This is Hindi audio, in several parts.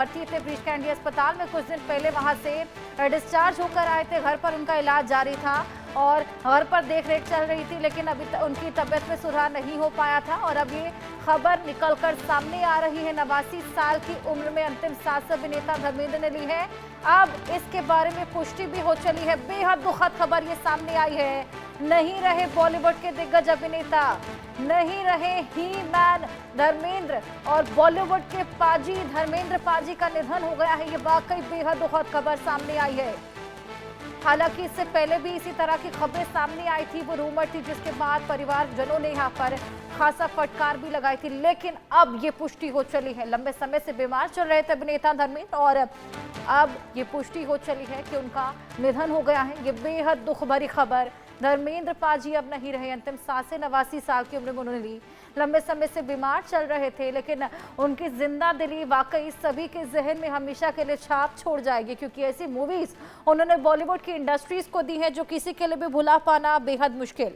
भर्ती थे ब्रीच कैंडी अस्पताल में। कुछ दिन पहले वहां से डिस्चार्ज होकर आए थे। घर पर उनका इलाज जारी था और घर पर देखरेख चल रही थी, लेकिन अभी उनकी तबीयत में सुधार नहीं हो पाया था। और अब ये खबर निकलकर सामने आ रही है। 89 साल की उम्र में अंतिम सांस अभिनेता धर्मेंद्र ने ली है। अब इसके बारे में पुष्टि भी हो चली है। बेहद दुखद खबर ये सामने आई है। नहीं रहे बॉलीवुड के दिग्गज अभिनेता, नहीं रहे ही मैन धर्मेंद्र और बॉलीवुड के पाजी धर्मेंद्र पाजी का निधन हो गया है। ये वाकई बेहद दुखद खबर सामने आई है। हालांकि इससे पहले भी इसी तरह की खबरें सामने आई थी, वो रूमर थी, जिसके बाद परिवारजनों ने यहाँ पर खासा फटकार भी लगाई थी। लेकिन अब ये पुष्टि हो चली है। लंबे समय से बीमार चल रहे थे अभिनेता धर्मेंद्र और अब ये पुष्टि हो चली है कि उनका निधन हो गया है। ये बेहद दुख भरी खबर। धर्मेंद्र पाजी अब नहीं रहे। अंतिम सांसें 89 साल की उम्र में उन्होंने ली। लंबे समय से बीमार चल रहे थे, लेकिन उनकी जिंदा दिली वाकई सभी के जहन में हमेशा के लिए छाप छोड़ जाएगी, क्योंकि ऐसी मूवीज उन्होंने बॉलीवुड की इंडस्ट्रीज को दी हैं जो किसी के लिए भी भुला पाना बेहद मुश्किल।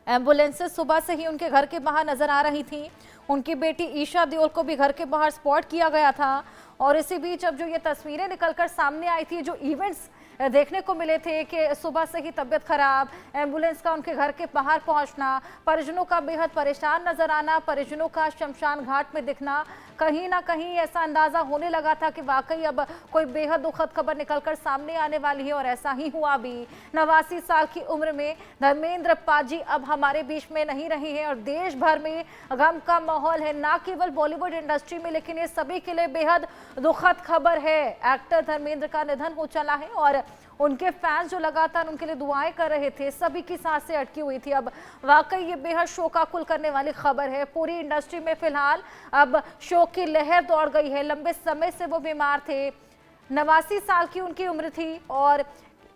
एम्बुलेंसेस सुबह से ही उनके घर के बाहर नजर आ रही थी। उनकी बेटी ईशा देओल को भी घर के बाहर स्पॉट किया गया था। और इसी बीच अब जो ये तस्वीरें निकलकर सामने आई थी, जो इवेंट्स देखने को मिले थे कि सुबह से ही तबीयत खराब, एम्बुलेंस का उनके घर के बाहर पहुंचना, परिजनों का बेहद परेशान नजर आना, परिजनों का शमशान घाट में दिखना, कहीं ना कहीं ऐसा अंदाजा होने लगा था कि वाकई अब कोई बेहद दुखद खबर निकलकर सामने आने वाली है। और ऐसा ही हुआ भी। 89 साल की उम्र में धर्मेंद्र पाजी अब हमारे बीच में नहीं रहे हैं और देश भर में गम का माहौल है, ना केवल बॉलीवुड इंडस्ट्री में, लेकिन ये सभी के लिए बेहद दुखद खबर है। एक्टर धर्मेंद्र का निधन हो चला है और उनके फैंस जो लगातार उनके लिए दुआएं कर रहे थे, सभी की सांसें अटकी हुई थी। अब वाकई ये बेहद शोकाकुल करने वाली खबर है। पूरी इंडस्ट्री में फिलहाल अब शोक की लहर दौड़ गई है। लंबे समय से वो बीमार थे। 89 साल की उनकी उम्र थी और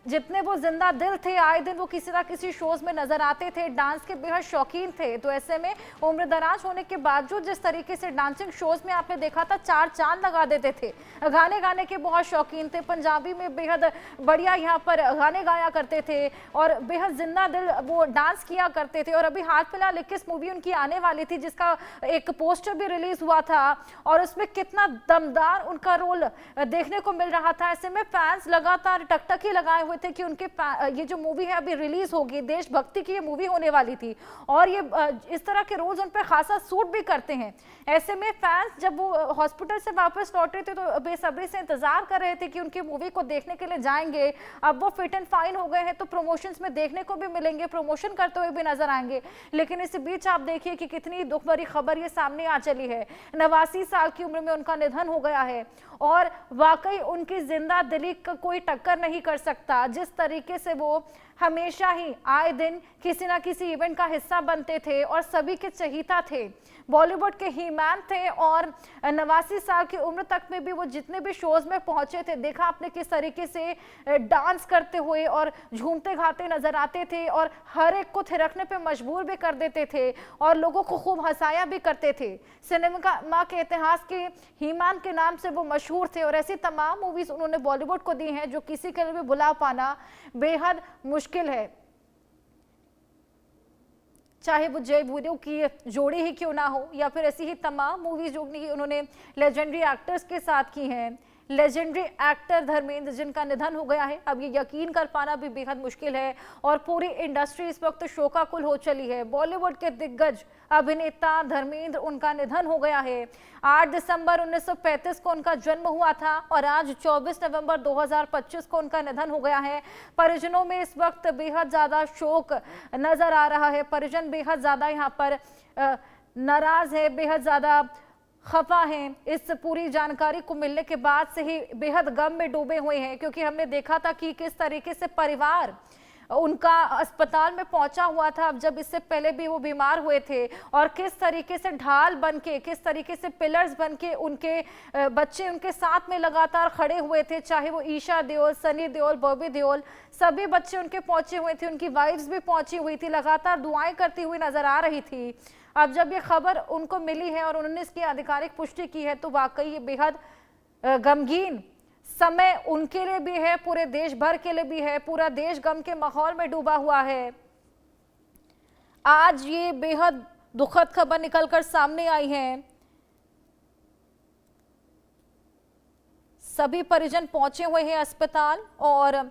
जितने वो जिंदा दिल थे, आए दिन वो किसी ना किसी शोज में नजर आते थे। डांस के बेहद शौकीन थे। तो ऐसे में उम्र दराज होने के बावजूद जिस तरीके से डांसिंग शोज में आपने देखा था, चार चांद लगा देते थे। गाने गाने के बहुत शौकीन थे। पंजाबी में बेहद बढ़िया यहाँ पर गाने गाया करते थे और बेहद जिंदा दिल वो डांस किया करते थे। और अभी हाल फिलहाल 21 मूवी उनकी आने वाली थी, जिसका एक पोस्टर भी रिलीज हुआ था और उसमें कितना दमदार उनका रोल देखने को मिल रहा था। ऐसे में फैंस लगातार टकटकी लगाए हुए थे कि उनके ये जो मूवी है अभी रिलीज होगी, देशभक्ति की ये मूवी होने वाली थी और ये इस तरह के रोल्स उन पर खासा सूट भी करते हैं। ऐसे में फैंस जब वो हॉस्पिटल से वापस लौटे थे तो बेसब्री से इंतजार कर रहे थे कि उनकी मूवी को देखने के लिए जाएंगे। अब वो फिट एंड फाइन हो गए हैं तो प्रमोशंस में देखने को भी मिलेंगे, प्रमोशन करते हुए भी नजर आएंगे। लेकिन इस बीच आप देखिए कि कितनी दुख भरी खबर ये सामने आ चली है। 89 साल की उम्र में उनका निधन हो गया है और वाकई उनकी जिंदा दिली का कोई टक्कर नहीं कर सकता। जिस तरीके से वो हमेशा ही आए दिन किसी ना किसी इवेंट का हिस्सा बनते थे और सभी के चहीता थे, बॉलीवुड के ही मैन थे। और 89 साल की उम्र तक में भी वो जितने भी शोज में पहुंचे थे, देखा आपने किस तरीके से डांस करते हुए और झूमते गाते नजर आते थे और हर एक को थिरकने पे मजबूर भी कर देते थे और लोगों को खूब हंसाया भी करते थे। सिनेमा के इतिहास के ही मैन के नाम से वो मशहूर थे और ऐसी तमाम मूवीज उन्होंने बॉलीवुड को दी हैं जो किसी के लिए भी भुला पाना बेहद मुश्किल है। चाहे वो जय भूदेव की जोड़ी ही क्यों ना हो या फिर ऐसी ही तमाम मूवीज जो उन्होंने लेजेंडरी एक्टर्स के साथ की हैं। लेजेंडरी एक्टर धर्मेंद्र जिनका निधन हो गया है, अब ये यकीन कर पाना भी बेहद मुश्किल है और पूरी इंडस्ट्री इस वक्त शोकाकुल हो चली है। बॉलीवुड के दिग्गज अभिनेता धर्मेंद्र, उनका निधन हो गया है। 8 दिसंबर 1935 को उनका जन्म हुआ था और आज 24 नवंबर 2025 को उनका निधन हो गया है। परिजनों में इस वक्त बेहद ज्यादा शोक नजर आ रहा है। परिजन बेहद ज्यादा यहाँ पर नाराज है, बेहद ज्यादा खफा हैं। इस पूरी जानकारी को मिलने के बाद से ही बेहद गम में डूबे हुए हैं, क्योंकि हमने देखा था कि किस तरीके से परिवार उनका अस्पताल में पहुंचा हुआ था। अब जब इससे पहले भी वो बीमार हुए थे और किस तरीके से ढाल बनके, किस तरीके से पिलर्स बनके उनके बच्चे उनके साथ में लगातार खड़े हुए थे। चाहे वो ईशा देओल, सनी देओल, बॉबी देओल, सभी बच्चे उनके पहुंचे हुए थे। उनकी वाइफ्स भी पहुंची हुई थी, लगातार दुआएं करती हुई नजर आ रही थी। अब जब ये खबर उनको मिली है और उन्होंने इसकी आधिकारिक पुष्टि की है, तो वाकई ये बेहद गमगीन समय उनके लिए भी है, पूरे देश भर के लिए भी है। पूरा देश गम के माहौल में डूबा हुआ है। आज ये बेहद दुखद खबर निकलकर सामने आई है। सभी परिजन पहुंचे हुए हैं अस्पताल और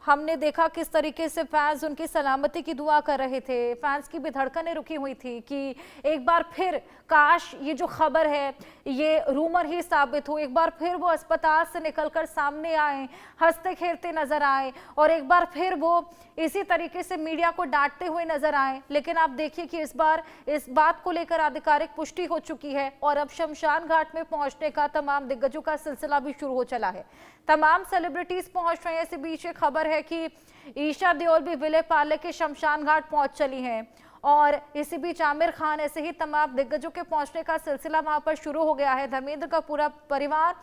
हमने देखा किस तरीके से फैंस उनकी सलामती की दुआ कर रहे थे। फैंस की भी धड़कनें रुकी हुई थी कि एक बार फिर काश ये जो खबर है ये रूमर ही साबित हो, एक बार फिर वो अस्पताल से निकलकर सामने आए, हंसते खेलते नजर आए और एक बार फिर वो इसी तरीके से मीडिया को डांटते हुए नजर आए। लेकिन आप देखिए कि इस बार इस बात को लेकर आधिकारिक पुष्टि हो चुकी है और अब शमशान घाट में पहुंचने का तमाम दिग्गजों का सिलसिला भी शुरू हो चला है। तमाम सेलिब्रिटीज पहुंच रहे हैं। इसी बीच एक खबर है कि ईशा देओल भी विले पार्ले के शमशान घाट पहुंच चली हैं और इसी बीच आमिर खान, ऐसे ही तमाम दिग्गजों के पहुंचने का सिलसिला वहां पर शुरू हो गया है। धर्मेंद्र का पूरा परिवार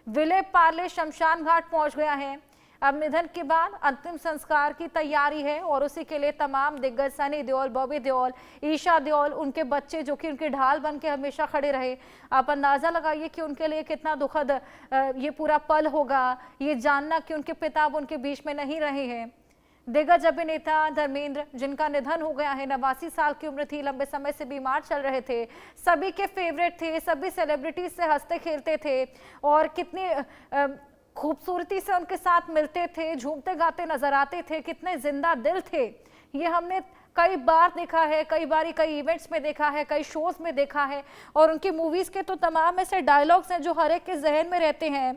विले पार्ले शमशान घाट पहुंच गया है। अब निधन के बाद अंतिम संस्कार की तैयारी है और उसी के लिए तमाम दिग्गज सनी देओल, बॉबी देओल, ईशा देओल, उनके बच्चे जो कि उनकी ढाल बन के हमेशा खड़े रहे। आप अंदाजा लगाइए कि उनके लिए कितना दुखद ये पूरा पल होगा, ये जानना कि उनके पिता अब उनके बीच में नहीं रहे हैं। दिग्गज अभिनेता धर्मेंद्र, जिनका निधन हो गया है, 89 साल की उम्र थी, लंबे समय से बीमार चल रहे थे, सभी के फेवरेट थे, सभी सेलिब्रिटीज से हंसते खेलते थे और कितनी खूबसूरती से उनके साथ मिलते थे, झूमते गाते नजर आते थे, कितने जिंदा दिल थे। ये हमने कई बार देखा है, कई बार कई इवेंट्स में देखा है, कई शोज में देखा है और उनकी मूवीज के तो तमाम ऐसे डायलॉग्स हैं जो हर एक के जहन में रहते हैं।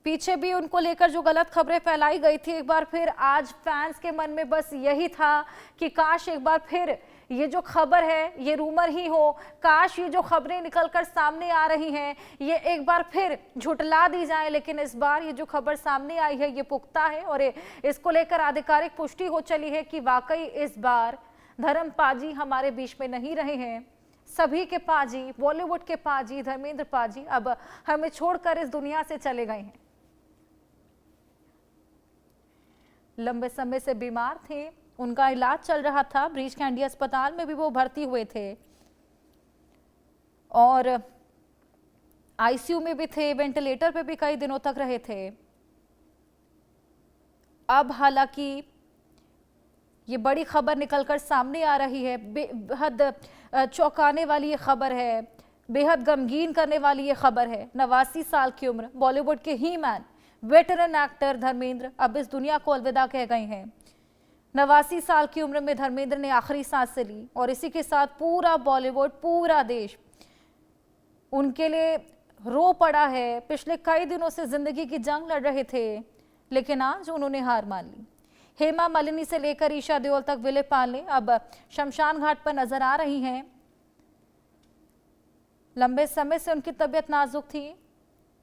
पीछे भी उनको लेकर जो गलत खबरें फैलाई गई थी, एक बार फिर आज फैंस के मन में बस यही था कि काश एक बार फिर ये जो खबर है ये रूमर ही हो, काश ये जो खबरें निकलकर सामने आ रही हैं ये एक बार फिर झुटला दी जाए। लेकिन इस बार ये जो खबर सामने आई है ये पुख्ता है और इसको लेकर आधिकारिक पुष्टि हो चली है कि वाकई इस बार धर्म पाजी हमारे बीच में नहीं रहे हैं। सभी के पाजी, बॉलीवुड के पाजी धर्मेंद्र पाजी अब हमें छोड़कर इस दुनिया से चले गए हैं। लंबे समय से बीमार थे, उनका इलाज चल रहा था, ब्रीच कैंडी अस्पताल में भी वो भर्ती हुए थे और आईसीयू में भी थे, वेंटिलेटर पे भी कई दिनों तक रहे थे। अब हालांकि ये बड़ी खबर निकलकर सामने आ रही है, बेहद चौंकाने वाली ये खबर है, बेहद गमगीन करने वाली ये खबर है। 89 साल की उम्र, बॉलीवुड के ही मैन, वेटरन एक्टर धर्मेंद्र अब इस दुनिया को अलविदा कह गए हैं। 89 साल की उम्र में धर्मेंद्र ने आखिरी सांसें ली और इसी के साथ पूरा बॉलीवुड, पूरा देश उनके लिए रो पड़ा है। पिछले कई दिनों से जिंदगी की जंग लड़ रहे थे लेकिन आज उन्होंने हार मान ली। हेमा मालिनी से लेकर ईशा देओल तक विले पार्ले अब शमशान घाट पर नजर आ रही हैं। लंबे समय से उनकी तबीयत नाजुक थी।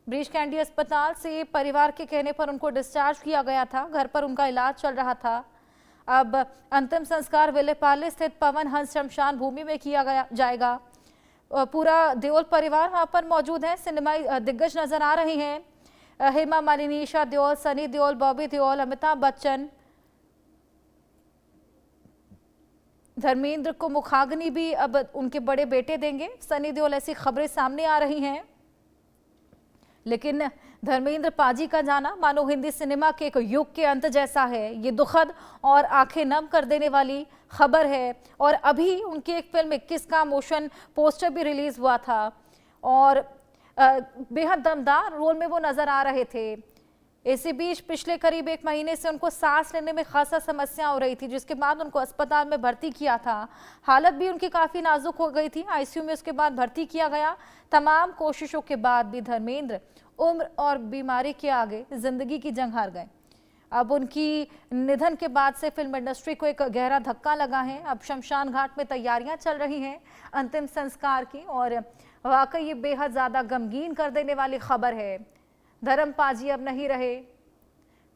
ब्रीच कैंडी अस्पताल से परिवार के कहने पर उनको डिस्चार्ज किया गया था, घर पर उनका इलाज चल रहा था। अब अंतिम संस्कार विले पार्ले स्थित पवन हंस शमशान भूमि में किया जाएगा। पूरा देओल परिवार वहां पर मौजूद है, सिनेमाई दिग्गज नजर आ रहे हैं। हेमा मालिनी, ईशा देओल, सनी देओल, बॉबी देओल, अमिताभ बच्चन। धर्मेंद्र को मुखाग्नि भी अब उनके बड़े बेटे देंगे, सनी देओल, ऐसी खबरें सामने आ रही हैं। लेकिन धर्मेंद्र पाजी का जाना मानो हिंदी सिनेमा के एक युग के अंत जैसा है। ये दुखद और आंखें नम कर देने वाली खबर है और अभी उनकी एक फिल्म 21 का मोशन पोस्टर भी रिलीज हुआ था और बेहद दमदार रोल में वो नजर आ रहे थे। इसी बीच पिछले करीब 1 महीने से उनको सांस लेने में खासा समस्या हो रही थी, जिसके बाद उनको अस्पताल में भर्ती किया था। हालत भी उनकी काफ़ी नाजुक हो गई थी, आईसीयू में उसके बाद भर्ती किया गया। तमाम कोशिशों के बाद भी धर्मेंद्र उम्र और बीमारी के आगे जिंदगी की जंग हार गए। अब उनकी निधन के बाद से फिल्म इंडस्ट्री को एक गहरा धक्का लगा है। अब शमशान घाट में तैयारियां चल रही हैं अंतिम संस्कार की और वाकई ये बेहद ज़्यादा गमगीन कर देने वाली खबर है। धर्म पाजी अब नहीं रहे।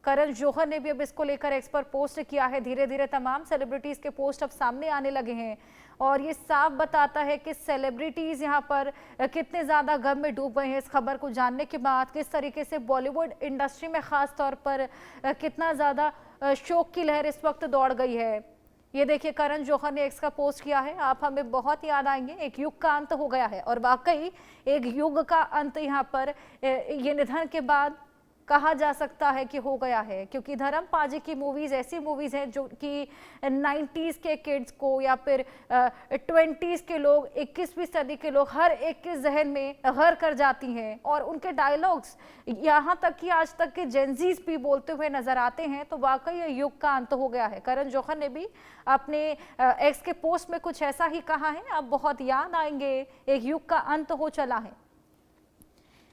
करण जौहर ने भी अब इसको लेकर एक्स पर पोस्ट किया है। धीरे धीरे तमाम सेलिब्रिटीज के पोस्ट अब सामने आने लगे हैं और ये साफ बताता है कि सेलिब्रिटीज यहाँ पर कितने ज़्यादा गम में डूब गए हैं इस खबर को जानने के बाद। किस तरीके से बॉलीवुड इंडस्ट्री में ख़ास तौर पर कितना ज़्यादा शोक की लहर इस वक्त दौड़ गई है। ये देखिए, करण जौहर ने एक्स का पोस्ट किया है, आप हमें बहुत याद आएंगे, एक युग का अंत हो गया है। और वाकई एक युग का अंत यहाँ पर ये निधन के बाद कहा जा सकता है कि हो गया है, क्योंकि धर्म पाजी की मूवीज ऐसी मूवीज हैं जो कि 90s के किड्स को या फिर 20s के लोग, 21वीं सदी के लोग, हर एक के जहन में घर कर जाती हैं। और उनके डायलॉग्स यहाँ तक कि आज तक के जेंजीज भी बोलते हुए नजर आते हैं। तो वाकई ये युग का अंत हो गया है। करण जौहर ने भी अपने एक्स के पोस्ट में कुछ ऐसा ही कहा है, अब बहुत याद आएंगे, एक युग का अंत हो चला है।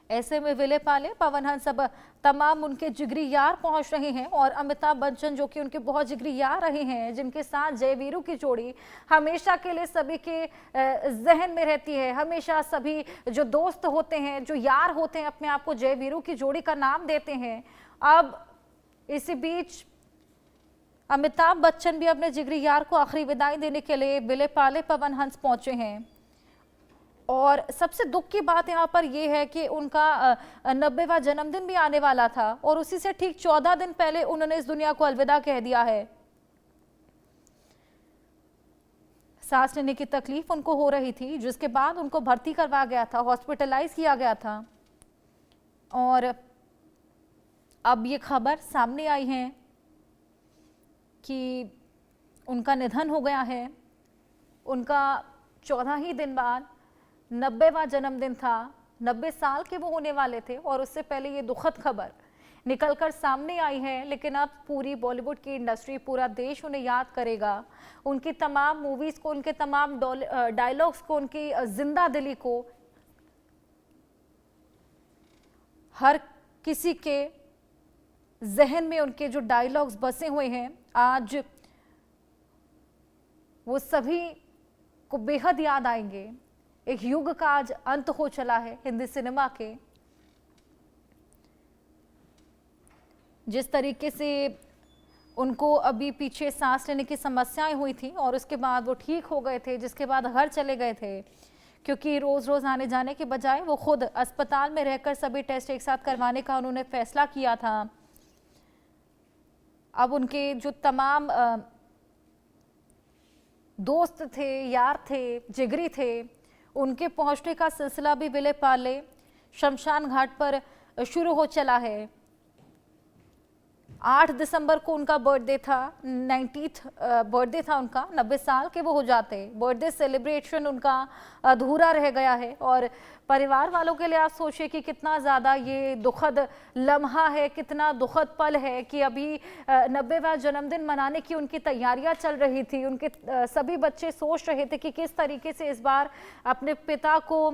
ऐसे में विले पाले, पवन हंस, अब तमाम उनके जिगरी यार पहुंच रहे हैं और अमिताभ बच्चन जो कि उनके बहुत जिगरी यार रहे हैं, जिनके साथ जय वीरू की जोड़ी हमेशा के लिए सभी के जहन में रहती है। हमेशा सभी जो दोस्त होते हैं, जो यार होते हैं, अपने आप को जय वीरू की जोड़ी का नाम देते हैं। अब इसी बीच अमिताभ बच्चन भी अपने जिगरी यार को आखिरी विदाई देने के लिए विले पाले पवन हंस पहुंचे हैं। और सबसे दुख की बात यहाँ पर यह है कि उनका 90वां जन्मदिन भी आने वाला था और उसी से ठीक 14 दिन पहले उन्होंने इस दुनिया को अलविदा कह दिया है। सांस लेने की तकलीफ उनको हो रही थी, जिसके बाद उनको भर्ती करवाया गया था, हॉस्पिटलाइज किया गया था। और अब ये खबर सामने आई है कि उनका निधन हो गया है। उनका 14 ही दिन बाद 90वां जन्मदिन था, 90 साल के वो होने वाले थे और उससे पहले ये दुखद खबर निकलकर सामने आई है। लेकिन अब पूरी बॉलीवुड की इंडस्ट्री, पूरा देश उन्हें याद करेगा, उनकी तमाम मूवीज को, उनके तमाम डायलॉग्स को, उनकी जिंदा दिली को। हर किसी के जहन में उनके जो डायलॉग्स बसे हुए हैं, आज वो सभी को बेहद याद आएंगे। एक युग का आज अंत हो चला है हिंदी सिनेमा के। जिस तरीके से उनको अभी पीछे सांस लेने की समस्याएं हुई थी और उसके बाद वो ठीक हो गए थे, जिसके बाद घर चले गए थे, क्योंकि रोज रोज आने जाने के बजाय वो खुद अस्पताल में रहकर सभी टेस्ट एक साथ करवाने का उन्होंने फैसला किया था। अब उनके जो तमाम दोस्त थे, यार थे, जिगरी थे, उनके पहुंचने का सिलसिला भी विले पाले शमशान घाट पर शुरू हो चला है। 8 दिसंबर को उनका बर्थडे था, 90th बर्थडे था उनका। 90 साल के वो हो जाते। बर्थडे सेलिब्रेशन उनका अधूरा रह गया है और परिवार वालों के लिए आप सोचिए कि कितना ज़्यादा ये दुखद लम्हा है, कितना दुखद पल है कि अभी 90वां जन्मदिन मनाने की उनकी तैयारियां चल रही थी। उनके सभी बच्चे सोच रहे थे कि किस तरीके से इस बार अपने पिता को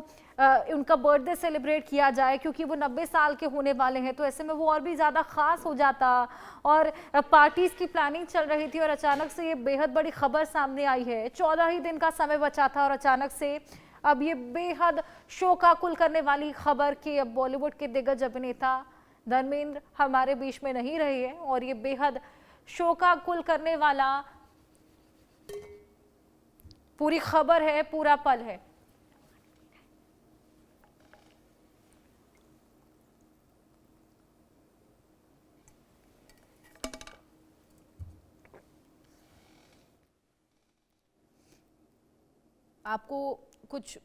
उनका बर्थडे सेलिब्रेट किया जाए, क्योंकि वो 90 साल के होने वाले हैं। तो ऐसे में वो और भी ज़्यादा ख़ास हो जाता और पार्टीज़ की प्लानिंग चल रही थी और अचानक से ये बेहद बड़ी खबर सामने आई है। 14 ही दिन का समय बचा था और अचानक से अब ये बेहद शोकाकुल करने वाली खबर कि अब बॉलीवुड के दिग्गज अभिनेता धर्मेंद्र हमारे बीच में नहीं रहे हैं और ये बेहद शोकाकुल करने वाला पूरी खबर है, पूरा पल है। आपको कुछ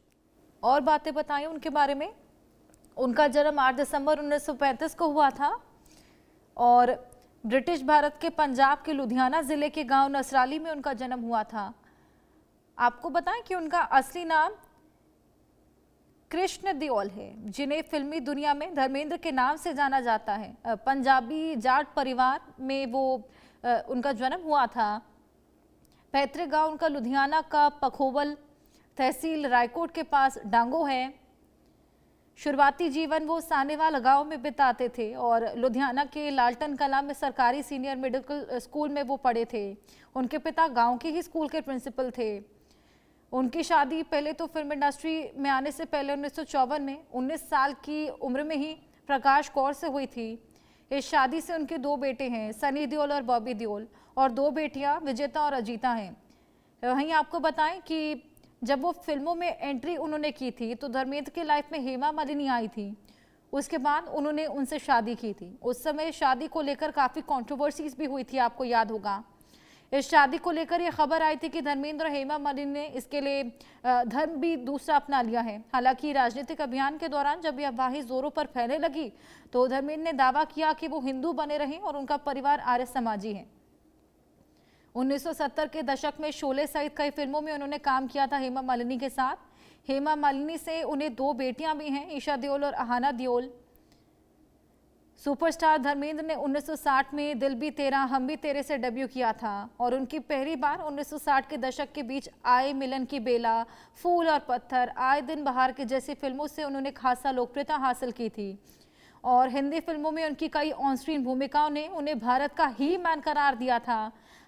और बातें बताएं उनके बारे में। उनका जन्म 8 दिसंबर 1935 को हुआ था और ब्रिटिश भारत के पंजाब के लुधियाना ज़िले के गांव नसराली में उनका जन्म हुआ था। आपको बताएं कि उनका असली नाम कृष्ण देओल है, जिन्हें फिल्मी दुनिया में धर्मेंद्र के नाम से जाना जाता है। पंजाबी जाट परिवार में वो उनका जन्म हुआ था। पैतृक गांव उनका लुधियाना का पखोवल, तहसील रायकोट के पास डांगो है। शुरुआती जीवन वो सानेवाल गांव में बिताते थे और लुधियाना के लालटन कला में सरकारी सीनियर मिडिल स्कूल में वो पढ़े थे। उनके पिता गांव के ही स्कूल के प्रिंसिपल थे। उनकी शादी पहले तो फिल्म इंडस्ट्री में आने से पहले 1954 में 19 साल की उम्र में ही प्रकाश कौर से हुई थी। इस शादी से उनके 2 बेटे हैं, सनी देओल और बॉबी देओल, और 2 बेटियां विजेता और अजीता हैं। वहीं आपको बताएं कि जब वो फिल्मों में एंट्री उन्होंने की थी तो धर्मेंद्र की लाइफ में हेमा मालिनी आई थी। उसके बाद उन्होंने उनसे शादी की थी। उस समय शादी को लेकर काफ़ी कंट्रोवर्सीज भी हुई थी, आपको याद होगा। इस शादी को लेकर यह खबर आई थी कि धर्मेंद्र और हेमा मालिनी ने इसके लिए धर्म भी दूसरा अपना लिया है। हालांकि राजनीतिक अभियान के दौरान जब यह अफवाहें जोरों पर फैलने लगी तो धर्मेंद्र ने दावा किया कि वो हिंदू बने रहे और उनका परिवार आर्य समाजी है। 1970 के दशक में शोले सहित कई फिल्मों में उन्होंने काम किया था हेमा मालिनी के साथ। हेमा मालिनी से उन्हें 2 बेटियां भी हैं, ईशा देओल और अहाना देओल। सुपरस्टार धर्मेंद्र ने 1960 में दिल भी तेरा हम भी तेरे से डेब्यू किया था और उनकी पहली बार 1960 के दशक के बीच आए मिलन की बेला, फूल और पत्थर, आए दिन बहार के जैसी फिल्मों से उन्होंने खासा लोकप्रियता हासिल की थी और हिंदी फिल्मों में उनकी कई ऑन स्क्रीन भूमिकाओं ने उन्हें भारत का ही मैन करार दिया था।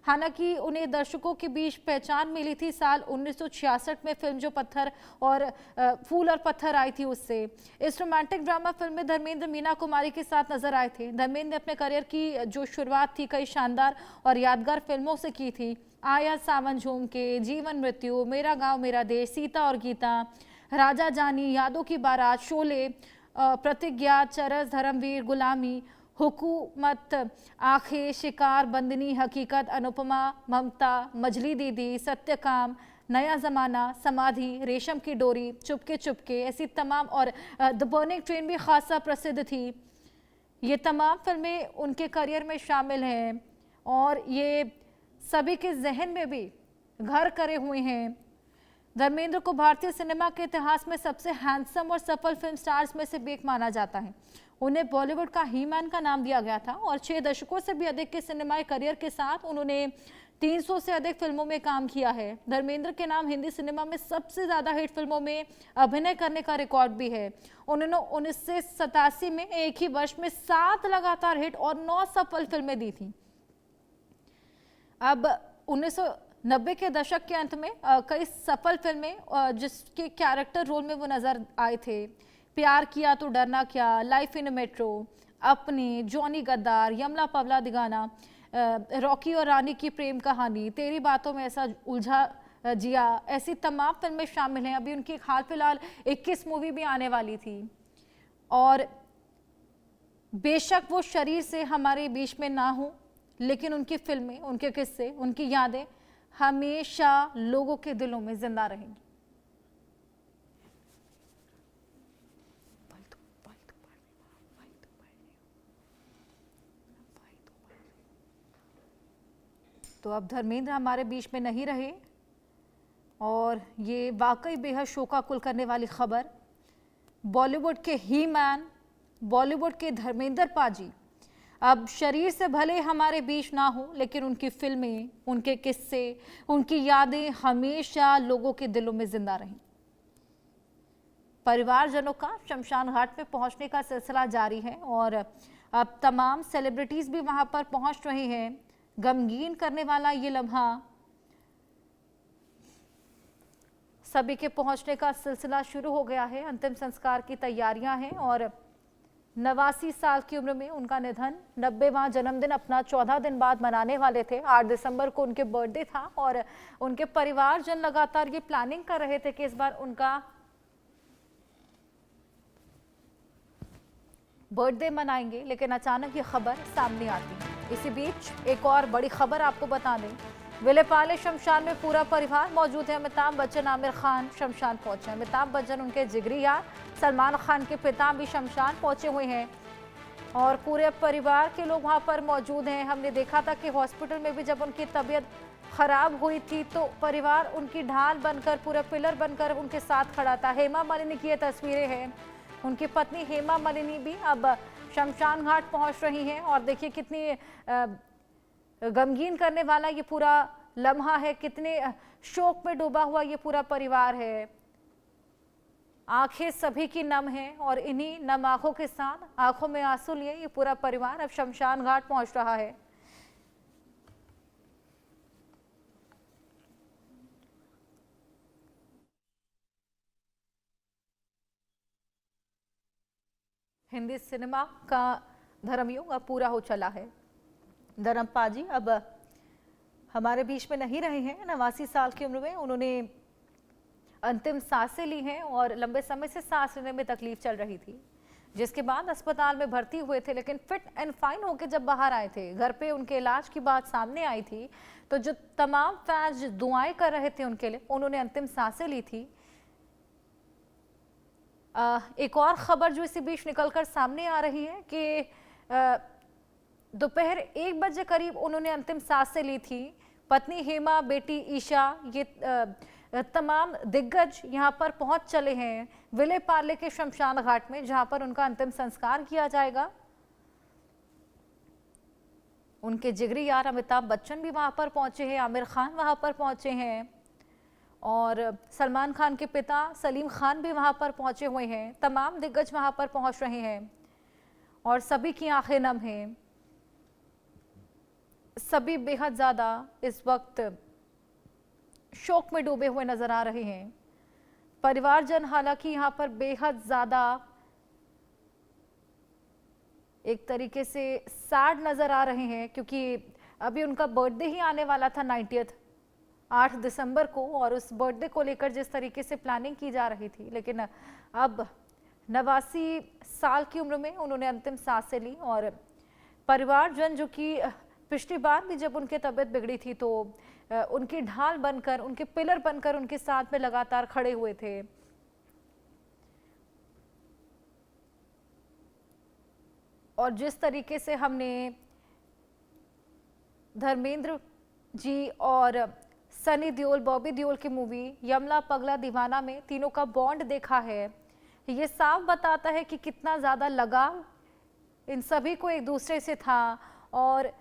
हालांकि उन्हें दर्शकों के बीच पहचान मिली थी साल 1966 में फिल्म जो पत्थर और फूल और पत्थर आई थी उससे। इस रोमांटिक ड्रामा फिल्म में धर्मेंद्र मीना कुमारी के साथ नजर आए थे। धर्मेंद्र ने अपने करियर की जो शुरुआत थी कई शानदार और यादगार फिल्मों से की थी। आया सावन झूम के, जीवन मृत्यु, मेरा गांव मेरा देश, सीता और गीता, राजा जानी, यादों की बारात, शोले, प्रतिज्ञा, चरस, धर्मवीर, गुलामी, हुकूमत, आंखें, शिकार, बंदनी, हकीकत, अनुपमा, ममता, मजली दीदी, सत्यकाम, नया जमाना, समाधि, रेशम की डोरी, चुपके चुपके, ऐसी तमाम और द बर्निंग ट्रेन भी खासा प्रसिद्ध थी। ये तमाम फिल्में उनके करियर में शामिल हैं और ये सभी के जहन में भी घर करे हुए हैं। धर्मेंद्र को भारतीय सिनेमा के इतिहास में सबसे हैंडसम और सफल फिल्म स्टार्स में से एक माना जाता है। उन्हें बॉलीवुड का ही मैन का नाम दिया गया था और 6 दशकों से भी अधिक के सिनेमाई करियर के साथ उन्होंने 300 से अधिक फिल्मों में काम किया है। धर्मेंद्र के नाम हिंदी सिनेमा में सबसे ज्यादा हिट फिल्मों में अभिनय करने का रिकॉर्ड भी है। उन्होंने 1987 में एक ही वर्ष में 7 लगातार हिट और 9 सफल फिल्में दी थी। अब 1990 के दशक के अंत में कई सफल फिल्में जिसके कैरेक्टर रोल में वो नजर आए थे। प्यार किया तो डरना क्या, लाइफ इन मेट्रो, अपनी, जॉनी गद्दार, यमला पवला दिगाना, रॉकी और रानी की प्रेम कहानी, तेरी बातों में ऐसा उलझा जिया, ऐसी तमाम फिल्में शामिल हैं। अभी उनकी हाल फिलहाल 21 मूवी भी आने वाली थी और बेशक वो शरीर से हमारे बीच में ना हो लेकिन उनकी फिल्में, उनके किस्से, उनकी यादें हमेशा लोगों के दिलों में जिंदा रहेंगी। तो अब धर्मेंद्र हमारे बीच में नहीं रहे और ये वाकई बेहद शोकाकुल करने वाली खबर। बॉलीवुड के ही मैन, बॉलीवुड के धर्मेंद्र पाजी अब शरीर से भले हमारे बीच ना हो लेकिन उनकी फिल्में, उनके किस्से, उनकी यादें हमेशा लोगों के दिलों में जिंदा रहें। परिवारजनों का शमशान घाट में पहुंचने का सिलसिला जारी है और अब तमाम सेलिब्रिटीज भी वहां पर पहुंच रहे हैं। गमगीन करने वाला ये लम्हा, सभी के पहुंचने का सिलसिला शुरू हो गया है। अंतिम संस्कार की तैयारियां हैं और 89 साल की उम्र में उनका निधन, 90वां जन्मदिन अपना 14 दिन बाद मनाने वाले थे। 8 दिसंबर को उनके बर्थडे था और उनके परिवारजन लगातार ये प्लानिंग कर रहे थे कि इस बार उनका बर्थडे मनाएंगे, लेकिन अचानक ये खबर सामने आती है। इसी बीच एक और बड़ी खबर आपको बता दें, विलेपाले शमशान में पूरा परिवार मौजूद है। अमिताभ बच्चन, आमिर खान शमशान पहुंचे। अमिताभ बच्चन उनके जिगरी यार सलमान खान के पिता भी शमशान पहुंचे हुए हैं और पूरे परिवार के लोग वहां पर मौजूद हैं। हमने देखा था कि हॉस्पिटल में भी जब उनकी तबीयत खराब हुई थी तो परिवार उनकी ढाल बनकर, पूरा पिलर बनकर उनके साथ खड़ा था। हेमा मालिनी की ये तस्वीरें हैं। उनकी पत्नी हेमा मालिनी भी अब शमशान घाट पहुंच रही हैं और देखिए कितनी गमगीन करने वाला ये पूरा लम्हा है, कितने शोक में डूबा हुआ ये पूरा परिवार है। आंखें सभी की नम हैं और इन्हीं नम आंखों के साथ आंखों में आंसू लिए ये पूरा परिवार अब शमशान घाट पहुंच रहा है। हिंदी सिनेमा का धर्मयुग अब पूरा हो चला है। धर्मपा जी अब हमारे बीच में नहीं रहे हैं। 89 साल की उम्र में उन्होंने अंतिम सांसें ली हैं और लंबे समय से सांस लेने में तकलीफ चल रही थी। जिसके बाद अस्पताल में भर्ती हुए थे, लेकिन फिट एंड फाइन होकर जब बाहर आए थे, घर पे उनके इलाज की बात सामने आई थी, तो जो तमाम फैंस दुआएं कर रहे थे उनके लिए, उन्होंने अंतिम सांसें ली थी। एक और खबर जो इसी बीच निकलकर सामने आ रही है कि दोपहर 1 बजे करीब उन्होंने अंतिम सांसें ली थी। पत्नी हेमा, बेटी ईशा, ये तमाम दिग्गज यहां पर पहुंच चले हैं विले पार्ले के शमशान घाट में, जहां पर उनका अंतिम संस्कार किया जाएगा। उनके जिगरी यार अमिताभ बच्चन भी वहां पर पहुंचे हैं, आमिर खान वहां पर पहुंचे हैं और सलमान खान के पिता सलीम खान भी वहां पर पहुंचे हुए हैं। तमाम दिग्गज वहां पर पहुंच रहे हैं और सभी की आंखें नम हैं। सभी बेहद ज्यादा इस वक्त शोक में डूबे हुए नजर आ रहे हैं। परिवारजन हालांकि यहाँ पर बेहद ज्यादा एक तरीके से सैड नजर आ रहे हैं, क्योंकि अभी उनका बर्थडे ही आने वाला था 90th 8 दिसंबर को, और उस बर्थडे को लेकर जिस तरीके से प्लानिंग की जा रही थी, लेकिन अब 89 साल की उम्र में उन्होंने अंतिम सांसें ली। और परिवारजन जो कि पिछली बार भी जब उनकी तबीयत बिगड़ी थी तो उनकी ढाल बनकर, उनके पिलर बनकर उनके साथ में लगातार खड़े हुए थे। और जिस तरीके से हमने धर्मेंद्र जी और सनी देओल, बॉबी देओल की मूवी यमला पगला दीवाना में तीनों का बॉन्ड देखा है, ये साफ बताता है कि कितना ज़्यादा लगाव इन सभी को एक दूसरे से था और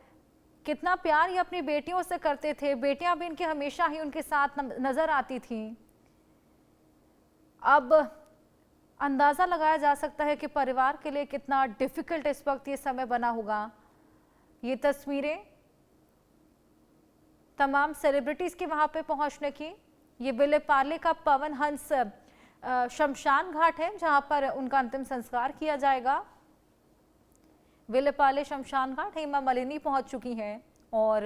कितना प्यार ये अपनी बेटियों से करते थे। बेटियां भी इनके हमेशा ही उनके साथ नजर आती थीं। अब अंदाजा लगाया जा सकता है कि परिवार के लिए कितना डिफिकल्ट इस वक्त ये समय बना होगा। ये तस्वीरें तमाम सेलिब्रिटीज के वहां पे पहुंचने की, ये विले पार्ले का पवन हंस शमशान घाट है जहां पर उनका अंतिम संस्कार किया जाएगा। विले पार्ले शमशान घाट हेमा मालिनी पहुंच चुकी हैं और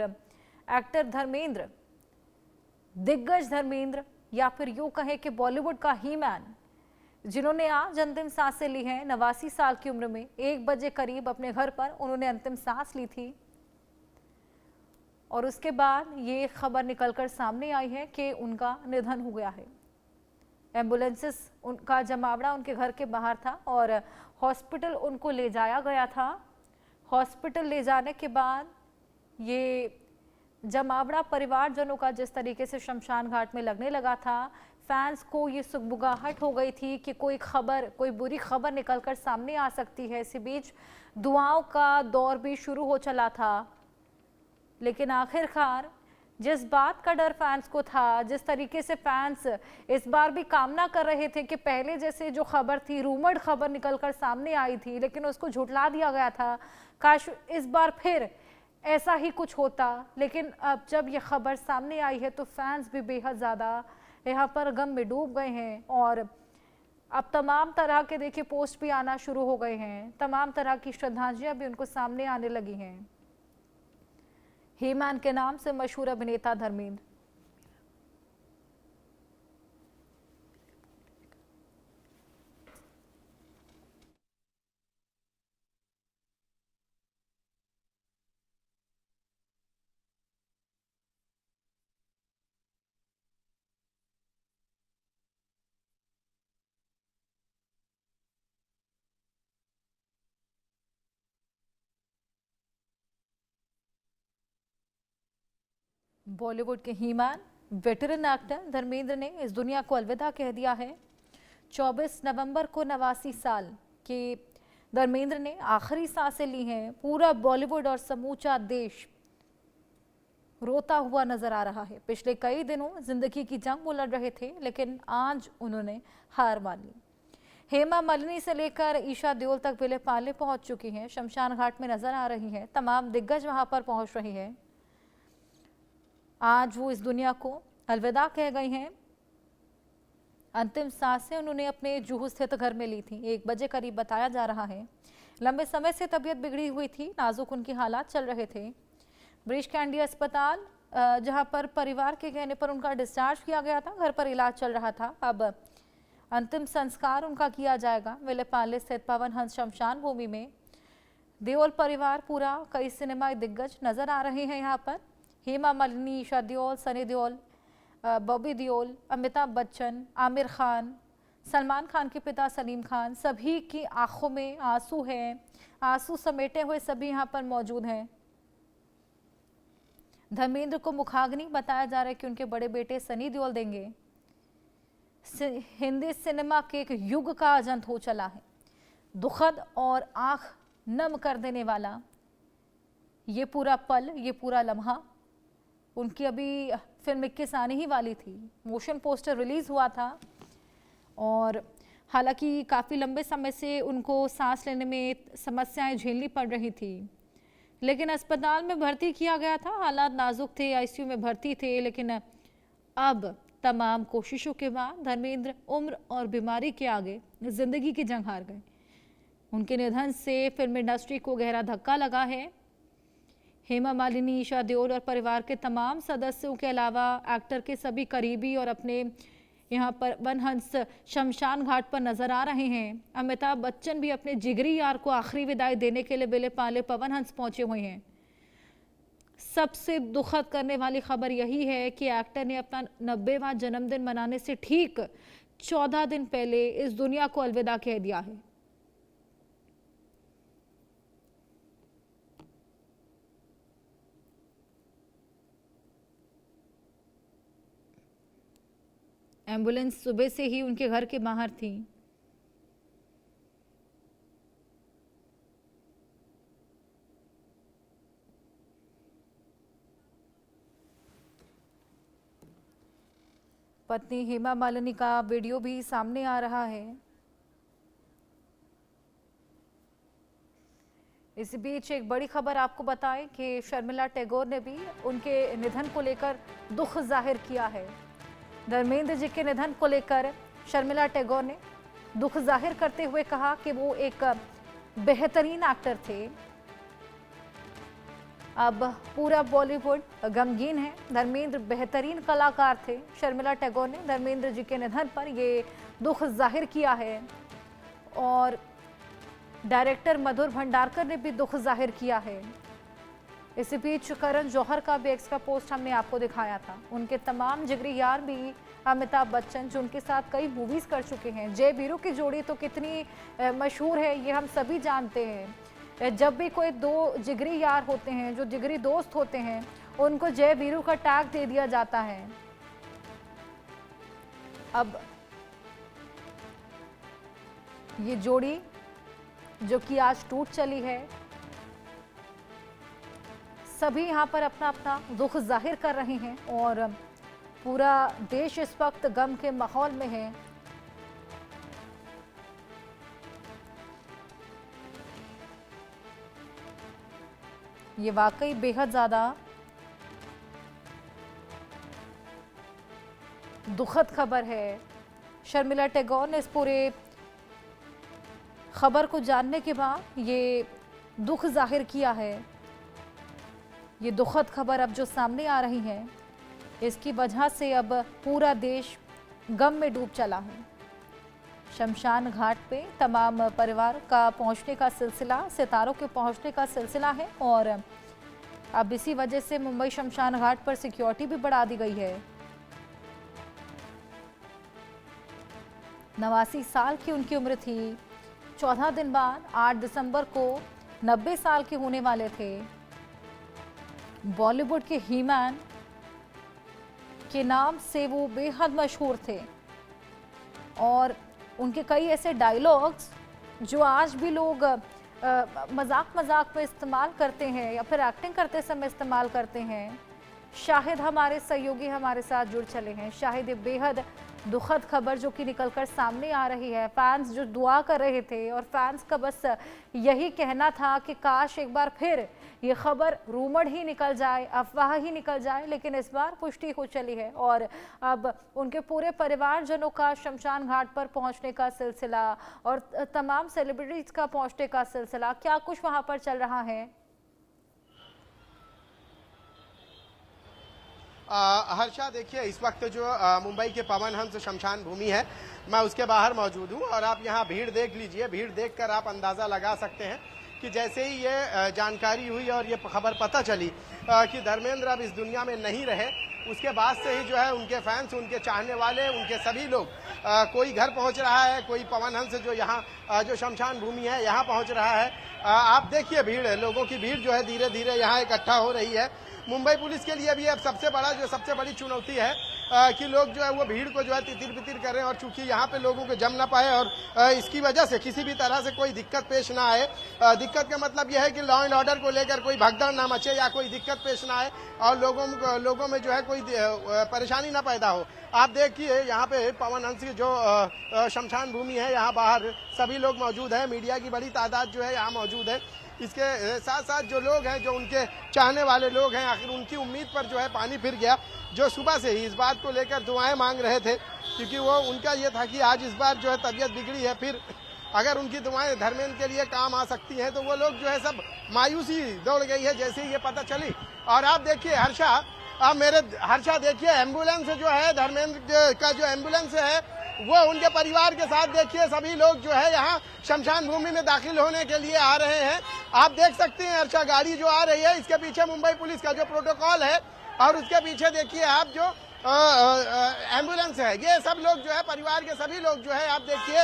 एक्टर धर्मेंद्र, दिग्गज धर्मेंद्र, या फिर यूं कहें कि बॉलीवुड का ही मैन, जिन्होंने आज अंतिम सांसें ली हैं 89 साल की उम्र में। 1 बजे करीब अपने घर पर उन्होंने अंतिम सांस ली थी और उसके बाद ये खबर निकलकर सामने आई है कि उनका निधन हो गया है। एम्बुलेंसेस उनका जमावड़ा उनके घर के बाहर था और हॉस्पिटल उनको ले जाया गया था। हॉस्पिटल ले जाने के बाद ये जमावड़ा परिवारजनों का जिस तरीके से शमशान घाट में लगने लगा था, फैंस को ये सुगबुगाहट हो गई थी कि कोई खबर, कोई बुरी खबर निकलकर सामने आ सकती है। इसी बीच दुआओं का दौर भी शुरू हो चला था, लेकिन आखिरकार जिस बात का डर फैंस को था, जिस तरीके से फैंस इस बार भी कामना कर रहे थे कि पहले जैसे जो खबर थी, रूमर्ड खबर निकलकर सामने आई थी लेकिन उसको झुठला दिया गया था, काश इस बार फिर ऐसा ही कुछ होता। लेकिन अब जब ये खबर सामने आई है तो फैंस भी बेहद ज़्यादा यहाँ पर गम में डूब गए हैं और अब तमाम तरह के देखिए पोस्ट भी आना शुरू हो गए हैं, तमाम तरह की श्रद्धांजलियाँ भी उनको सामने आने लगी हैं। ही मैन के नाम से मशहूर अभिनेता धर्मेंद्र। बॉलीवुड के ही मैन, वेटरन एक्टर धर्मेंद्र ने इस दुनिया को अलविदा कह दिया है। 24 नवंबर को 89 साल के धर्मेंद्र ने आखिरी सांसें ली हैं। पूरा बॉलीवुड और समूचा देश रोता हुआ नजर आ रहा है। पिछले कई दिनों जिंदगी की जंग वो लड़ रहे थे, लेकिन आज उन्होंने हार मान ली। हेमा मालिनी से लेकर ईशा देओल तक विले पार्ले पहुंच चुकी हैं, शमशान घाट में नजर आ रही हैं। तमाम दिग्गज वहां पर पहुंच रहे हैं। आज वो इस दुनिया को अलविदा कह गई हैं। अंतिम सांसें उन्होंने अपने जुहू स्थित घर में ली थी। 1 बजे करीब बताया जा रहा है। लंबे समय से तबीयत बिगड़ी हुई थी, नाजुक उनकी हालात चल रहे थे। ब्रीच कैंडी अस्पताल, जहां पर परिवार के कहने पर उनका डिस्चार्ज किया गया था, घर पर इलाज चल रहा था। अब अंतिम संस्कार उनका किया जाएगा विलेपाले स्थित पवन हंस शमशान भूमि में। देओल परिवार पूरा, कई सिनेमाई दिग्गज नजर आ रहे हैं यहाँ पर। हेमा मालिनी, ईशा देओल, सनी देओल, बॉबी देओल, अमिताभ बच्चन, आमिर खान, सलमान खान के पिता सलीम खान, सभी की आंखों में आंसू हैं, आंसू समेटे हुए सभी यहाँ पर मौजूद हैं। धर्मेंद्र को मुखाग्नि बताया जा रहा है कि उनके बड़े बेटे सनी देओल देंगे। हिंदी सिनेमा के एक युग का अंत हो चला है। दुखद और आंख नम कर देने वाला ये पूरा पल, ये पूरा लम्हा। उनकी अभी फिल्म 21 आने ही वाली थी, मोशन पोस्टर रिलीज हुआ था और हालांकि काफ़ी लंबे समय से उनको सांस लेने में समस्याएं झेलनी पड़ रही थी, लेकिन अस्पताल में भर्ती किया गया था। हालात नाजुक थे, आईसीयू में भर्ती थे, लेकिन अब तमाम कोशिशों के बाद धर्मेंद्र उम्र और बीमारी के आगे जिंदगी की जंग हार गए। उनके निधन से फिल्म इंडस्ट्री को गहरा धक्का लगा है। हेमा मालिनी, ईशा देओल और परिवार के तमाम सदस्यों के अलावा एक्टर के सभी करीबी और अपने यहाँ पर वनहंस शमशान घाट पर नजर आ रहे हैं। अमिताभ बच्चन भी अपने जिगरी यार को आखिरी विदाई देने के लिए विलेपाले पवन हंस पहुंचे हुए हैं। सबसे दुखद करने वाली खबर यही है कि एक्टर ने अपना 90वां जन्मदिन मनाने से ठीक 14 दिन पहले इस दुनिया को अलविदा कह दिया है। एम्बुलेंस सुबह से ही उनके घर के बाहर थी। पत्नी हेमा मालिनी का वीडियो भी सामने आ रहा है। इस बीच एक बड़ी खबर आपको बताएं कि शर्मिला टैगोर ने भी उनके निधन को लेकर दुख जाहिर किया है। धर्मेंद्र जी के निधन को लेकर शर्मिला टैगोर ने दुख जाहिर करते हुए कहा कि वो एक बेहतरीन एक्टर थे। अब पूरा बॉलीवुड गमगीन है। धर्मेंद्र बेहतरीन कलाकार थे। शर्मिला टैगोर ने धर्मेंद्र जी के निधन पर ये दुख जाहिर किया है और डायरेक्टर मधुर भंडारकर ने भी दुख जाहिर किया है। इसी बीच करण जौहर का भी एक्स्ट्रा पोस्ट हमने आपको दिखाया था। उनके तमाम जिगरी यार भी अमिताभ बच्चन, जो उनके साथ कई मूवीज कर चुके हैं। जय वीरू की जोड़ी तो कितनी मशहूर है, ये हम सभी जानते हैं। जब भी कोई दो जिगरी यार होते हैं, जो जिगरी दोस्त होते हैं, उनको जय वीरू का टैग दे दिया जाता है। अब ये जोड़ी जो कि आज टूट चली है, सभी यहाँ पर अपना अपना दुख जाहिर कर रहे हैं और पूरा देश इस वक्त गम के माहौल में है। ये वाकई बेहद ज्यादा दुखद खबर है। शर्मिला टैगोर ने इस पूरे खबर को जानने के बाद ये दुख जाहिर किया है। ये दुखद खबर अब जो सामने आ रही है, इसकी वजह से अब पूरा देश गम में डूब चला है। शमशान घाट पे तमाम परिवार का पहुंचने का सिलसिला, सितारों के पहुंचने का सिलसिला है और अब इसी वजह से मुंबई शमशान घाट पर सिक्योरिटी भी बढ़ा दी गई है। 89 साल की उनकी उम्र थी। 14 दिन बाद 8 दिसंबर को 90 साल के होने वाले थे। बॉलीवुड के हीमैन के नाम से वो बेहद मशहूर थे और उनके कई ऐसे डायलॉग्स जो आज भी लोग मजाक में इस्तेमाल करते हैं या फिर एक्टिंग करते समय इस्तेमाल करते हैं। शाहिद हमारे सहयोगी हमारे साथ जुड़ चले हैं। शाहिद, ये बेहद दुखद खबर जो कि निकलकर सामने आ रही है। फैंस जो दुआ कर रहे थे और फैंस का बस यही कहना था कि काश एक बार फिर ये खबर रूमर ही निकल जाए, अफवाह ही निकल जाए, लेकिन इस बार पुष्टि हो चली है और अब उनके पूरे परिवारजनों का शमशान घाट पर पहुंचने का सिलसिला और तमाम सेलिब्रिटीज का पहुंचने का सिलसिला, क्या कुछ वहां पर चल रहा है? हर्षा, देखिए इस वक्त जो मुंबई के पवन हंस शमशान भूमि है मैं उसके बाहर मौजूद हूं और आप यहां भीड़ देख लीजिए। भीड़ देखकर आप अंदाजा लगा सकते हैं कि जैसे ही ये जानकारी हुई और ये खबर पता चली कि धर्मेंद्र अब इस दुनिया में नहीं रहे, उसके बाद से ही जो है उनके फैंस, उनके चाहने वाले, उनके सभी लोग, कोई घर पहुंच रहा है, कोई पवन हंस जो यहाँ जो शमशान भूमि है यहाँ पहुंच रहा है। आप देखिए भीड़, लोगों की भीड़ जो है धीरे धीरे यहाँ इकट्ठा हो रही है। मुंबई पुलिस के लिए भी अब सबसे बड़ी चुनौती है कि लोग जो है वो भीड़ को जो है तितिर बितिर करें, और चूंकि यहाँ पे लोगों को जम ना पाए और इसकी वजह से किसी भी तरह से कोई दिक्कत पेश ना आए। दिक्कत का मतलब यह है कि लॉ एंड ऑर्डर को लेकर कोई भगदड़ ना मचे या कोई दिक्कत पेश ना आए और लोगों में जो है कोई परेशानी ना पैदा हो। आप देखिए यहाँ पे पवन हंस की जो शमशान भूमि है, यहाँ बाहर सभी लोग मौजूद हैं, मीडिया की बड़ी तादाद जो है यहाँ मौजूद है। इसके साथ साथ जो लोग हैं, जो उनके चाहने वाले लोग हैं, आखिर उनकी उम्मीद पर जो है पानी फिर गया, जो सुबह से ही इस बात को लेकर दुआएं मांग रहे थे, क्योंकि वो उनका ये था कि आज इस बार जो है तबीयत बिगड़ी है, फिर अगर उनकी दुआएं धर्मेंद्र के लिए काम आ सकती हैं तो वो लोग जो है सब मायूसी दौड़ गई है जैसे ही ये पता चली। और आप देखिए हर्षा देखिए, एम्बुलेंस जो है धर्मेंद्र का जो एम्बुलेंस है वो उनके परिवार के साथ देखिए सभी लोग जो है यहाँ शमशान भूमि में दाखिल होने के लिए आ रहे हैं। आप देख सकते हैं हर्षा गाड़ी जो आ रही है, इसके पीछे मुंबई पुलिस का जो प्रोटोकॉल है और उसके पीछे देखिए आप जो एम्बुलेंस है, ये सब लोग जो है परिवार के सभी लोग जो है आप देखिए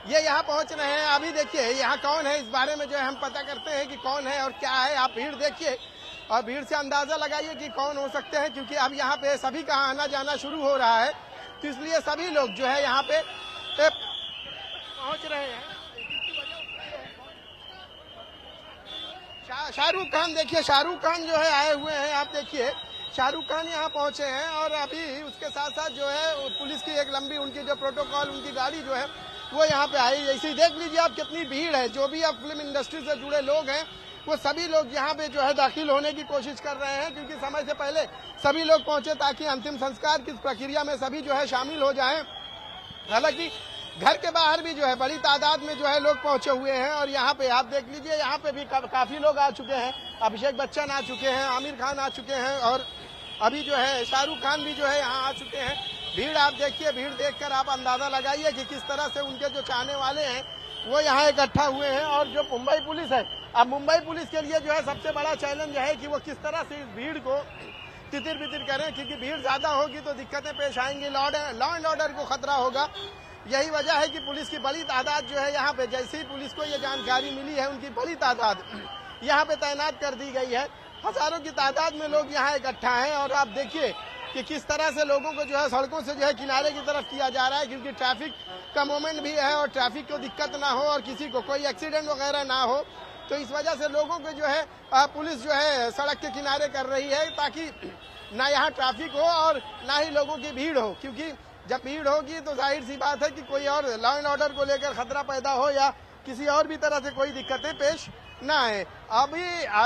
ये यहाँ पहुंच रहे हैं। अभी देखिए यहाँ कौन है, इस बारे में जो है हम पता करते हैं कि कौन है और क्या है। आप भीड़ देखिए और भीड़ से अंदाजा लगाइए कि कौन हो सकते हैं, क्योंकि अब यहाँ पे सभी का आना जाना शुरू हो रहा है, तो इसलिए सभी लोग जो है यहाँ पे पहुंच रहे हैं। शाहरुख खान देखिए, शाहरुख खान जो है आए हुए हैं। आप देखिए शाहरुख खान यहाँ पहुंचे हैं और अभी उसके साथ साथ जो है पुलिस की एक लंबी उनकी जो प्रोटोकॉल, उनकी गाड़ी जो है वो यहाँ पे आई। ऐसे ही देख लीजिए आप कितनी भीड़ है। जो भी अब फिल्म इंडस्ट्री से जुड़े लोग हैं वो सभी लोग यहाँ पे जो है दाखिल होने की कोशिश कर रहे हैं, क्योंकि समय से पहले सभी लोग पहुंचे ताकि अंतिम संस्कार की प्रक्रिया में सभी जो है शामिल हो जाएं। हालांकि घर के बाहर भी जो है बड़ी तादाद में जो है लोग पहुंचे हुए हैं और यहाँ पे आप देख लीजिए यहाँ पे भी काफी लोग आ चुके हैं। अभिषेक बच्चन आ चुके हैं, आमिर खान आ चुके हैं और अभी जो है शाहरुख खान भी जो है यहाँ आ चुके हैं। भीड़ आप देखिए, भीड़ देखकर आप अंदाजा लगाइए कि किस तरह से उनके जो चाहने वाले हैं वो यहाँ इकट्ठा हुए हैं। और जो मुंबई पुलिस है, अब मुंबई पुलिस के लिए जो है सबसे बड़ा चैलेंज है कि वो किस तरह से इस भीड़ को तितिर बितिर करें, क्योंकि भीड़ ज्यादा होगी तो दिक्कतें पेश आएंगी, लॉ एंड ऑर्डर को खतरा होगा। यही वजह है कि पुलिस की बड़ी तादाद जो है यहाँ पे, जैसे ही पुलिस को ये जानकारी मिली है, उनकी बड़ी तादाद यहाँ पे तैनात कर दी गई है। हजारों की तादाद में लोग यहाँ इकट्ठा हैं और आप देखिए कि किस तरह से लोगों को जो है सड़कों से जो है किनारे की तरफ किया जा रहा है, क्योंकि ट्रैफिक का मोमेंट भी है और ट्रैफिक को दिक्कत ना हो और किसी को कोई एक्सीडेंट वगैरह ना हो। तो इस वजह से लोगों को जो है पुलिस जो है सड़क के किनारे कर रही है ताकि ना यहाँ ट्रैफिक हो और ना ही लोगों की भीड़ हो, क्योंकि जब भीड़ होगी तो जाहिर सी बात है कि कोई और लॉ एंड ऑर्डर को लेकर खतरा पैदा हो या किसी और भी तरह से कोई दिक्कतें पेश ना आए। अभी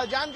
जानकारी